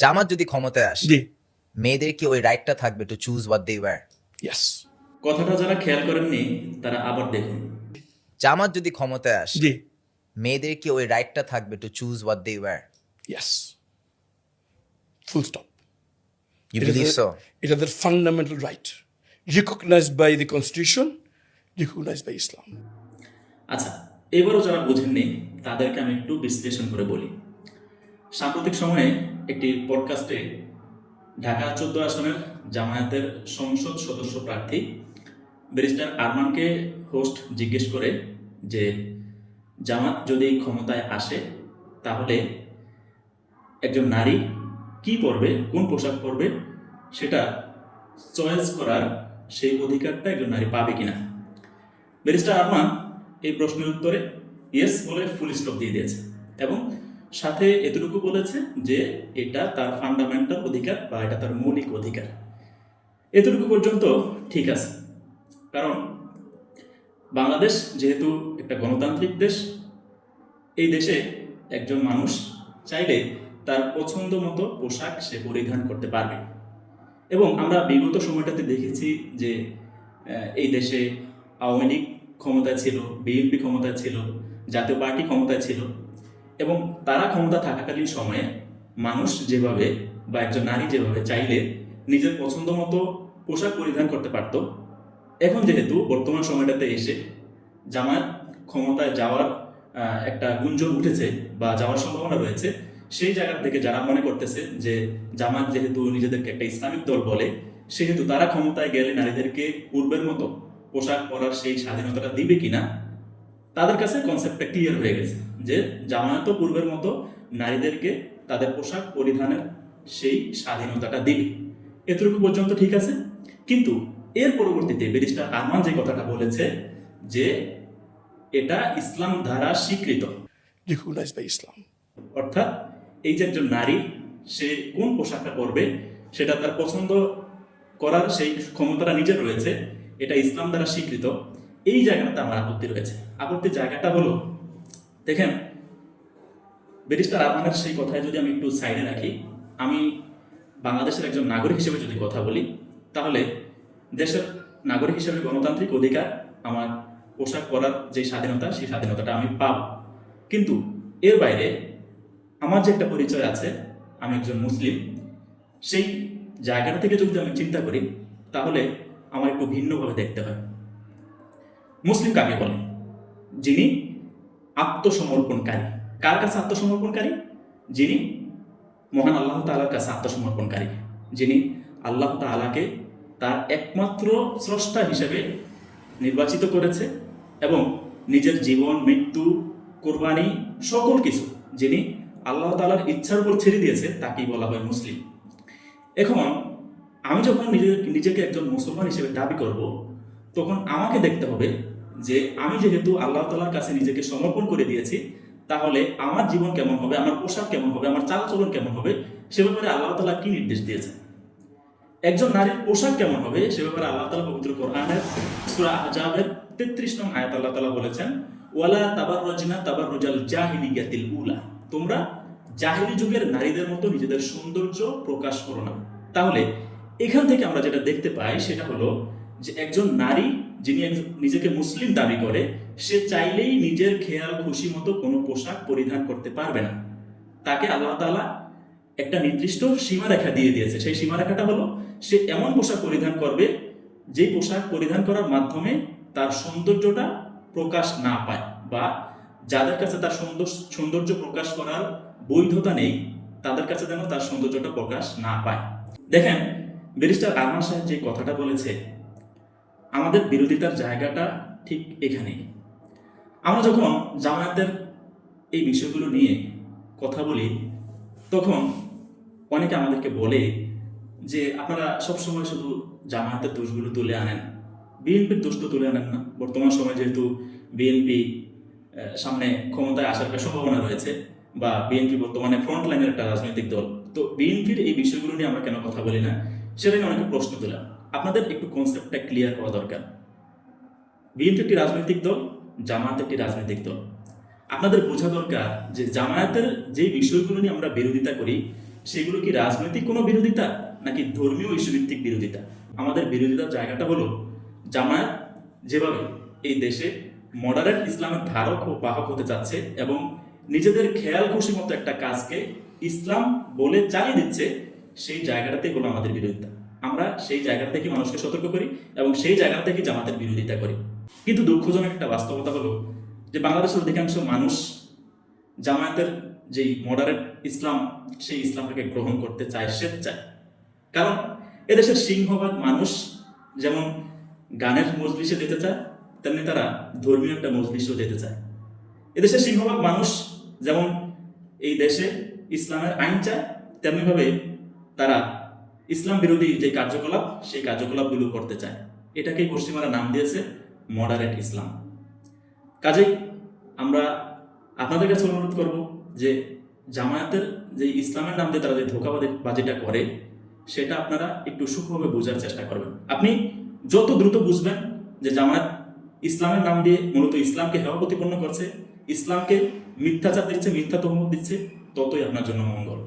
জামাত যদি ক্ষমতায় আসে জি মেয়েদের কি ওই রাইটটা থাকবে to choose what they were? Yes কথাটা যারা খেয়াল করেননি তারা আবার দেখুন। জামাত যদি ক্ষমতায় আসে জি মেয়েদের কি ওই রাইটটা থাকবে to choose what they were? Yes full stop you believe so? It is their fundamental right, recognized by the Constitution, recognized by Islam. আচ্ছা, এবারও যারা বোঝেননি তাদেরকে আমি একটু বিশ্লেষণ করে বলি। সাম্প্রতিক সময়ে একটি পডকাস্টে ঢাকা 14 আসনের জামায়াতের সংসদ সদস্য প্রার্থী ব্যারিস্টার আরমানকে হোস্ট জিজ্ঞেস করে যে জামাত যদি ক্ষমতায় আসে তাহলে একজন নারী কি পরবে, কোন পোশাক পরবে সেটা চয়েস করার সেই অধিকারটা একজন নারী পাবে কিনা। ব্যারিস্টার আরমান এই প্রশ্নের উত্তরে ইয়েস বলে ফুল স্টপ দিয়ে দিয়েছে এবং সাথে এতটুকু বলেছে যে এটা তার ফান্ডামেন্টাল অধিকার বা এটা তার মৌলিক অধিকার। এতটুকু পর্যন্ত ঠিক আছে, কারণ বাংলাদেশ যেহেতু একটা গণতান্ত্রিক দেশ, এই দেশে একজন মানুষ চাইলে তার পছন্দ মতো পোশাক সে পরিধান করতে পারবে। এবং আমরা বিগত সময়টাতে দেখেছি যে এই দেশে আওয়ামী লীগ ক্ষমতায় ছিল, বিএনপি ক্ষমতায় ছিল, জাতীয় পার্টি ক্ষমতায় ছিল এবং তারা ক্ষমতা থাকাকালীন সময়ে মানুষ যেভাবে বা একজন নারী যেভাবে চাইলে নিজের পছন্দ মতো পোশাক পরিধান করতে পারত। এখন যেহেতু বর্তমান সময়টাতে এসে জামায়াত ক্ষমতায় যাওয়ার একটা গুঞ্জন উঠেছে বা যাওয়ার সম্ভাবনা রয়েছে, সেই জায়গা থেকে যারা মনে করতেছে যে জামাত যেহেতু নিজেদেরকে একটা ইসলামিক দল বলে, সেহেতু তারা ক্ষমতায় গেলে নারীদেরকে পূর্বের মতো পোশাক পরার সেই স্বাধীনতাটা দিবে কিনা, তাদের কাছে কনসেপ্টটা ক্লিয়ার হয়ে গেছে যে জামায়াতও পূর্বের মতো নারীদেরকে তাদের পোশাক পরিধানের সেই স্বাধীনতাটা দিবে। এতটুকু পর্যন্ত ঠিক আছে, কিন্তু এর পরবর্তীতে ব্যারিস্টার আরমান যে কথাটা বলেছে যে এটা ইসলাম দ্বারা স্বীকৃত, Recognized by Islam. অর্থাৎ এই যে একজন নারী সে কোন পোশাকটা পরবে সেটা তার পছন্দ করার সেই ক্ষমতাটা নিজের রয়েছে, এটা ইসলাম দ্বারা স্বীকৃত। এই জায়গাটাতে আমার আপত্তি রয়েছে। আপত্তির জায়গাটা হলো, দেখেন ব্যারিস্টার আরমানের সেই কথায় যদি আমি একটু সাইডে রাখি, আমি বাংলাদেশের একজন নাগরিক হিসেবে যদি কথা বলি, তাহলে দেশের নাগরিক হিসেবে গণতান্ত্রিক অধিকার, আমার পোশাক পরার যে স্বাধীনতা, সেই স্বাধীনতাটা আমি পাব। কিন্তু এর বাইরে আমার যে একটা পরিচয় আছে, আমি একজন মুসলিম, সেই জায়গাটা থেকে যদি আমি চিন্তা করি তাহলে আমার একটু ভিন্নভাবে দেখতে হয়। মুসলিম কাকে বলে? যিনি আত্মসমর্পণকারী। কার কাছে আত্মসমর্পণকারী? যিনি মহান আল্লাহ তাআলার কাছে আত্মসমর্পণকারী, যিনি আল্লাহ তাআলাকে তার একমাত্র স্রষ্টা হিসেবে নির্বাচিত করেছে এবং নিজের জীবন, মৃত্যু, কোরবানি সকল কিছু যিনি আল্লাহ তাআলার ইচ্ছার উপর ছেড়ে দিয়েছে, তাকেই বলা হয় মুসলিম। এখন আমি যখন নিজেকে একজন মুসলমান হিসেবে দাবি করব, তখন আমাকে দেখতে হবে যে আমি যেহেতু আল্লাহ তাআলার কাছে নিজেকে সমর্পণ করে দিয়েছি, তাহলে আমার জীবন কেমন হবে, আমার পোশাক কেমন হবে, আমার চালচলন কেমন হবে, সে ব্যাপারে আল্লাহ তাআলা কি নির্দেশ দিয়েছে। একজন নারীর পোশাক কেমন হবে সে ব্যাপারে আল্লাহ তাআলা পবিত্র কোরআনের সূরা আহজাবের 33 নং আয়াত আল্লাহ তাআলা বলেছেন, ওয়ালা তাবাররাজনা তাবাররুজাল জাহিলিয়াতিল উলা, তোমরা জাহিলি যুগের নারীদের মতো নিজেদের সৌন্দর্য প্রকাশ করো না। তাহলে এখান থেকে আমরা যেটা দেখতে পাই সেটা হলো যে একজন নারী যিনি নিজেকে মুসলিম দাবি করে, সে চাইলেই নিজের খেয়াল খুশি মতো কোনো পোশাক পরিধান করতে পারবে না। তাকে আল্লাহ তাআলা একটা নির্দিষ্ট সীমারেখা দিয়ে দিয়েছে। সেই সীমারেখাটা হলো সে এমন পোশাক পরিধান করবে যে পোশাক পরিধান করার মাধ্যমে তার সৌন্দর্যটা প্রকাশ না পায়, বা যাদের কাছে তার সৌন্দর্য প্রকাশ করার বৈধতা নেই তাদের কাছে যেন তার সৌন্দর্যটা প্রকাশ না পায়। দেখেন ব্যারিস্টার আরমান সাহেব যে কথাটা বলেছে, আমাদের বিরোধিতার জায়গাটা ঠিক এখানেই। আমরা যখন জামায়াতের এই বিষয়গুলো নিয়ে কথা বলি, তখন অনেকে আমাদেরকে বলে যে আপনারা সবসময় শুধু জামায়াতের দোষগুলো তুলে আনেন, বিএনপির দোষ তো তুলে আনেন না। বর্তমান সময়ে যেহেতু বিএনপি সামনে ক্ষমতায় আসার একটা সম্ভাবনা রয়েছে, বা বিএনপি বর্তমানে ফ্রন্ট লাইনের একটা রাজনৈতিক দল, তো বিএনপির এই বিষয়গুলো নিয়ে আমরা কেন কথা বলি না, সেটা নিয়ে অনেকে প্রশ্ন তোলা। আপনাদের একটু কনসেপ্টটা ক্লিয়ার হওয়া দরকার। বিএনপি একটি রাজনৈতিক দল, জামায়াত একটি রাজনৈতিক দল। আপনাদের বোঝা দরকার যে জামায়াতের যে বিষয়গুলো নিয়ে আমরা বিরোধিতা করি, সেগুলো কি রাজনৈতিক কোনো বিরোধিতা নাকি ধর্মীয় ইস্যুভিত্তিক বিরোধিতা? আমাদের বিরোধিতার জায়গাটা হলো জামায়াত যেভাবে এই দেশে মডারেট ইসলামের ধারক ও বাহক হতে চাচ্ছে এবং নিজেদের খেয়াল খুশি মতো একটা কাজকে ইসলাম বলে চালিয়ে দিচ্ছে, সেই জায়গাটাতে হলো আমাদের বিরোধিতা। আমরা সেই জায়গা থেকে মানুষকে সতর্ক করি এবং সেই জায়গা থেকে জামাতের বিরোধিতা করি। কিন্তু দুঃখজনক একটা বাস্তবতা হলো যে বাংলাদেশের অধিকাংশ মানুষ জামায়াতের যেই মডারেট ইসলাম সেই ইসলামটাকে গ্রহণ করতে চায় স্বেচ্ছায়। কারণ এদেশের সিংহভাগ মানুষ যেমন গানের মজলিসে যেতে চায়, তেমনি তারা ধর্মীয় একটা মজলিসেও যেতে চায়। এদেশের সিংহভাগ মানুষ যেমন এই দেশে ইসলামের আইন চায়, তেমনিভাবে তারা ইসলাম বিরোধী যে কার্যকলাপ সেই কার্যকলাপগুলো করতে চায়। এটাকেই পশ্চিমারা নাম দিয়েছে মডারেট ইসলাম। কাজেই আমরা আপনাদের কাছে অনুরোধ করব যে জামায়াতের যে ইসলামের নাম দিয়ে তারা যে ধোঁকাবাজিটা করে সেটা আপনারা একটু সূক্ষ্মভাবে বোঝার চেষ্টা করবেন। আপনি যত দ্রুত বুঝবেন যে জামায়াত ইসলামের নাম দিয়ে মূলত ইসলামকে হেয় প্রতিপন্ন করছে, ইসলামকে মিথ্যাচার দিচ্ছে, মিথ্যা তহমত দিচ্ছে, ততই আপনার জন্য মঙ্গল।